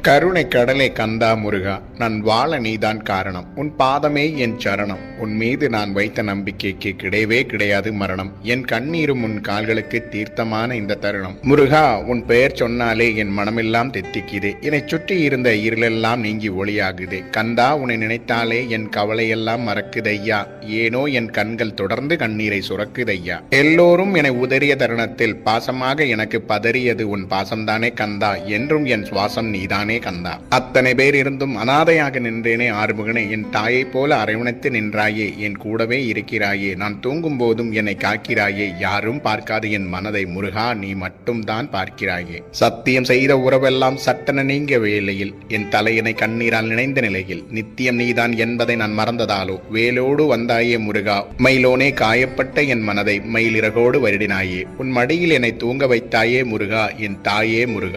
கருணை கடலை கந்தா முருகா, நான் வாழ நீதான் காரணம். உன் பாதமே என் சரணம். உன் மீது நான் வைத்த நம்பிக்கைக்கு கிடையவே கிடையாது மரணம். என் கண்ணீரும் உன் கால்களுக்கு தீர்த்தமான இந்த தருணம். முருகா, உன் பெயர் சொன்னாலே என் மனமெல்லாம் தெத்திக்குதே. என்னை சுற்றி இருந்த இருளெல்லாம் நீங்கி ஒளியாகுதே. கந்தா, உன்னை நினைத்தாலே என் கவலையெல்லாம் மறக்குதையா. ஏனோ என் கண்கள் தொடர்ந்து கண்ணீரை சுரக்குதையா. எல்லோரும் என்னை உதறிய தருணத்தில் பாசமாக எனக்கு பதறியது உன் பாசம்தானே கந்தா. என்றும் என் சுவாசம் நீதானே கந்தா. அத்தனை பேர் இருந்தும் அனாதையாக நின்றேனே ஆறுமுகனே. என் தாயை போல அரவணைத்து நின்றாயே. என் கூடவே இருக்கிறாயே. நான் தூங்கும் போதும் என்னை காக்கிறாயே. யாரும் பார்க்காது என் மனதை முருகா, நீ மட்டும் தான் பார்க்கிறாயே. சத்தியம் செய்த உறவெல்லாம் சட்டென நீங்க வேளையில் என் தலையினை கண்ணீரால் நினைந்த நிலையில் நித்தியம் நீதான் என்பதை நான் மறந்ததாலோ வேலோடு வந்தாயே முருகா. மயிலோனே, காயப்பட்ட என் மனதை மயிலிறகோடு வருடினாயே. உன் மடியில் என்னை தூங்க வைத்தாயே முருகா, என் தாயே முருகா.